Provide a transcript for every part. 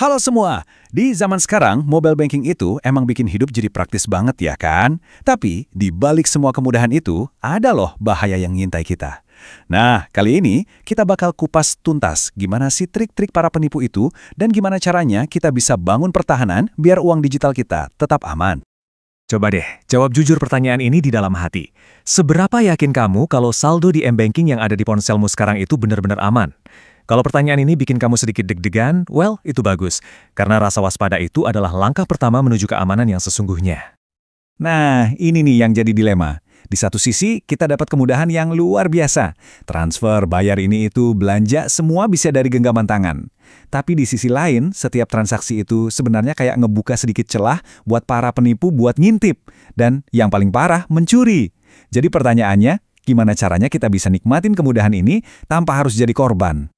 Halo semua, di zaman sekarang mobile banking itu emang bikin hidup jadi praktis banget ya kan? Tapi di balik semua kemudahan itu, ada loh bahaya yang ngintai kita. Nah, kali ini kita bakal kupas tuntas gimana sih trik-trik para penipu itu dan gimana caranya kita bisa bangun pertahanan biar uang digital kita tetap aman. Coba deh, jawab jujur pertanyaan ini di dalam hati. Seberapa yakin kamu kalau saldo di M-Banking yang ada di ponselmu sekarang itu benar-benar aman? Kalau pertanyaan ini bikin kamu sedikit deg-degan, well, itu bagus. Karena rasa waspada itu adalah langkah pertama menuju keamanan yang sesungguhnya. Nah, ini nih yang jadi dilema. Di satu sisi, kita dapat kemudahan yang luar biasa. Transfer, bayar ini itu, belanja, semua bisa dari genggaman tangan. Tapi di sisi lain, setiap transaksi itu sebenarnya kayak ngebuka sedikit celah buat para penipu buat ngintip. Dan yang paling parah, mencuri. Jadi pertanyaannya, gimana caranya kita bisa nikmatin kemudahan ini tanpa harus jadi korban?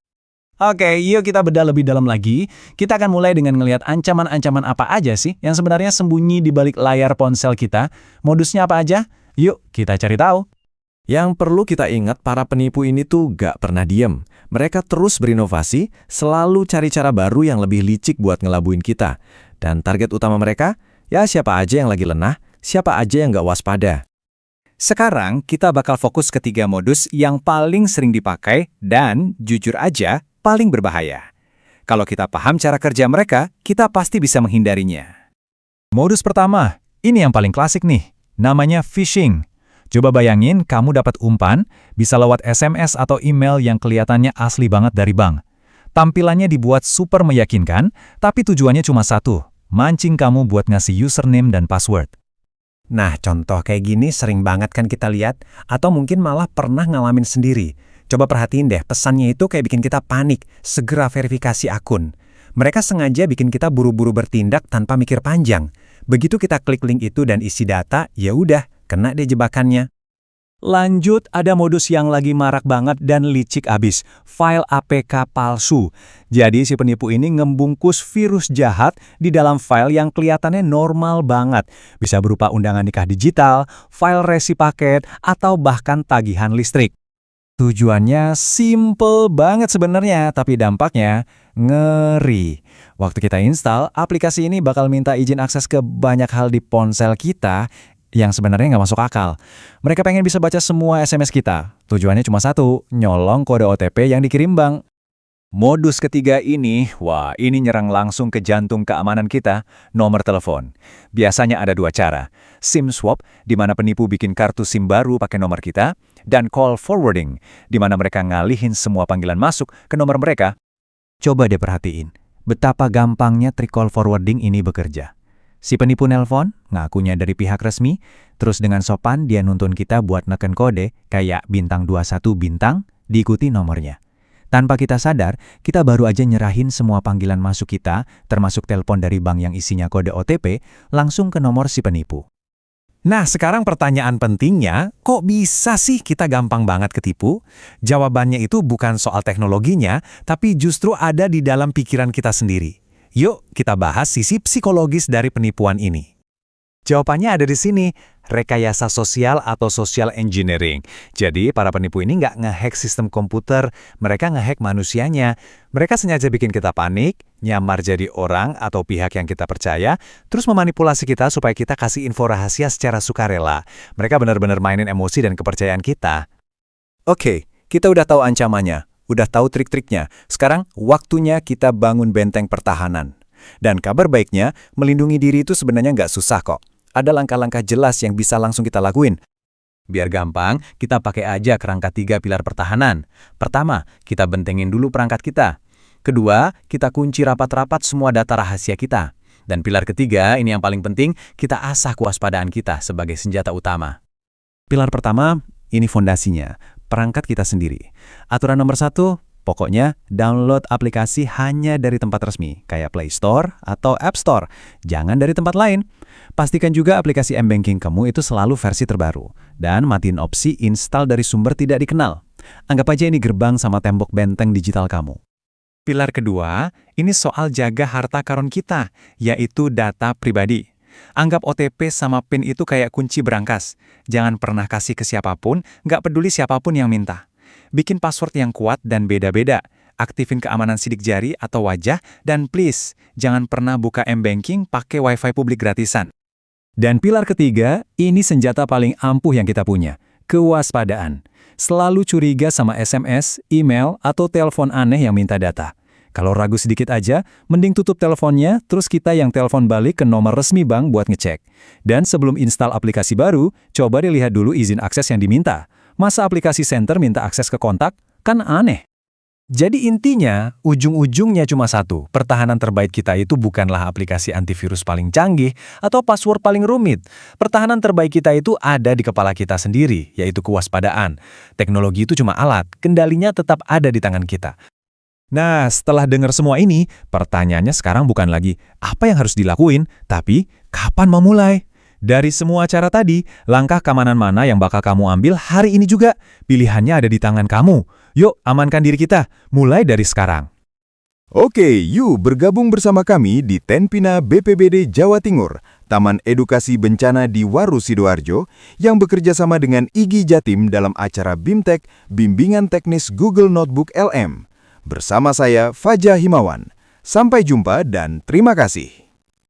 Oke, yuk kita bedah lebih dalam lagi. Kita akan mulai dengan ngelihat ancaman-ancaman apa aja sih yang sebenarnya sembunyi di balik layar ponsel kita. Modusnya apa aja? Yuk, kita cari tahu. Yang perlu kita ingat, para penipu ini tuh gak pernah diem. Mereka terus berinovasi, selalu cari cara baru yang lebih licik buat ngelabuin kita. Dan target utama mereka, ya siapa aja yang lagi lengah, siapa aja yang gak waspada. Sekarang kita bakal fokus ke 3 modus yang paling sering dipakai dan, jujur aja, paling berbahaya. Kalau kita paham cara kerja mereka, kita pasti bisa menghindarinya. Modus pertama, ini yang paling klasik nih. Namanya phishing. Coba bayangin kamu dapat umpan, bisa lewat SMS atau email yang kelihatannya asli banget dari bank. Tampilannya dibuat super meyakinkan, tapi tujuannya cuma satu, mancing kamu buat ngasih username dan password. Nah, contoh kayak gini sering banget kan kita lihat, atau mungkin malah pernah ngalamin sendiri. Coba perhatiin deh, pesannya itu kayak bikin kita panik, segera verifikasi akun. Mereka sengaja bikin kita buru-buru bertindak tanpa mikir panjang. Begitu kita klik link itu dan isi data, ya udah, kena deh jebakannya. Lanjut, ada modus yang lagi marak banget dan licik abis, file APK palsu. Jadi si penipu ini ngembungkus virus jahat di dalam file yang kelihatannya normal banget. Bisa berupa undangan nikah digital, file resi paket, atau bahkan tagihan listrik. Tujuannya simple banget sebenarnya, tapi dampaknya ngeri. Waktu kita install, aplikasi ini bakal minta izin akses ke banyak hal di ponsel kita yang sebenarnya nggak masuk akal. Mereka pengen bisa baca semua SMS kita. Tujuannya cuma satu, nyolong kode OTP yang dikirim bank. Modus ketiga ini, wah ini nyerang langsung ke jantung keamanan kita, nomor telepon. Biasanya ada 2 cara, SIM swap, di mana penipu bikin kartu SIM baru pakai nomor kita, dan call forwarding, di mana mereka ngalihin semua panggilan masuk ke nomor mereka. Coba deh perhatiin, betapa gampangnya trik call forwarding ini bekerja. Si penipu nelpon, ngakunya dari pihak resmi, terus dengan sopan dia nuntun kita buat neken kode kayak bintang 21 bintang, diikuti nomornya. Tanpa kita sadar, kita baru aja nyerahin semua panggilan masuk kita, termasuk telepon dari bank yang isinya kode OTP, langsung ke nomor si penipu. Nah, sekarang pertanyaan pentingnya, kok bisa sih kita gampang banget ketipu? Jawabannya itu bukan soal teknologinya, tapi justru ada di dalam pikiran kita sendiri. Yuk, kita bahas sisi psikologis dari penipuan ini. Jawabannya ada di sini, rekayasa sosial atau social engineering. Jadi, para penipu ini nggak ngehack sistem komputer, mereka ngehack manusianya. Mereka sengaja bikin kita panik, nyamar jadi orang atau pihak yang kita percaya, terus memanipulasi kita supaya kita kasih info rahasia secara sukarela. Mereka benar-benar mainin emosi dan kepercayaan kita. Oke, kita udah tahu ancamannya, udah tahu trik-triknya. Sekarang waktunya kita bangun benteng pertahanan. Dan kabar baiknya, melindungi diri itu sebenarnya nggak susah kok. Ada langkah-langkah jelas yang bisa langsung kita lakuin. Biar gampang, kita pakai aja kerangka 3 pilar pertahanan. Pertama, kita bentengin dulu perangkat kita. Kedua, kita kunci rapat-rapat semua data rahasia kita. Dan pilar ketiga, ini yang paling penting, kita asah kewaspadaan kita sebagai senjata utama. Pilar pertama, ini fondasinya, perangkat kita sendiri. Aturan nomor 1, pokoknya download aplikasi hanya dari tempat resmi, kayak Play Store atau App Store. Jangan dari tempat lain. Pastikan juga aplikasi M-Banking kamu itu selalu versi terbaru. Dan matiin opsi install dari sumber tidak dikenal. Anggap aja ini gerbang sama tembok benteng digital kamu. Pilar kedua, ini soal jaga harta karun kita, yaitu data pribadi. Anggap OTP sama PIN itu kayak kunci berangkas. Jangan pernah kasih ke siapapun, nggak peduli siapapun yang minta. Bikin password yang kuat dan beda-beda. aktifin keamanan sidik jari atau wajah, dan please, jangan pernah buka M-Banking pakai Wi-Fi publik gratisan. Dan pilar ketiga, ini senjata paling ampuh yang kita punya, kewaspadaan. Selalu curiga sama SMS, email, atau telepon aneh yang minta data. Kalau ragu sedikit aja, mending tutup teleponnya, terus kita yang telepon balik ke nomor resmi bank buat ngecek. Dan sebelum install aplikasi baru, coba dilihat dulu izin akses yang diminta. Masa aplikasi center minta akses ke kontak? Kan aneh. Jadi intinya, ujung-ujungnya cuma satu. Pertahanan terbaik kita itu bukanlah aplikasi antivirus paling canggih atau password paling rumit. Pertahanan terbaik kita itu ada di kepala kita sendiri, yaitu kewaspadaan. Teknologi itu cuma alat, kendalinya tetap ada di tangan kita. Nah, setelah dengar semua ini, pertanyaannya sekarang bukan lagi apa yang harus dilakuin, tapi kapan mau mulai? Dari semua cara tadi, langkah keamanan mana yang bakal kamu ambil hari ini juga? Pilihannya ada di tangan kamu. Yuk, amankan diri kita. Mulai dari sekarang. Oke, yuk bergabung bersama kami di Tenpina BPBD Jawa Timur, Taman Edukasi Bencana di Waru Sidoarjo, yang bekerja sama dengan IGI Jatim dalam acara BIMTEK, Bimbingan Teknis Google Notebook LM. Bersama saya, Fajar Himawan. Sampai jumpa dan terima kasih.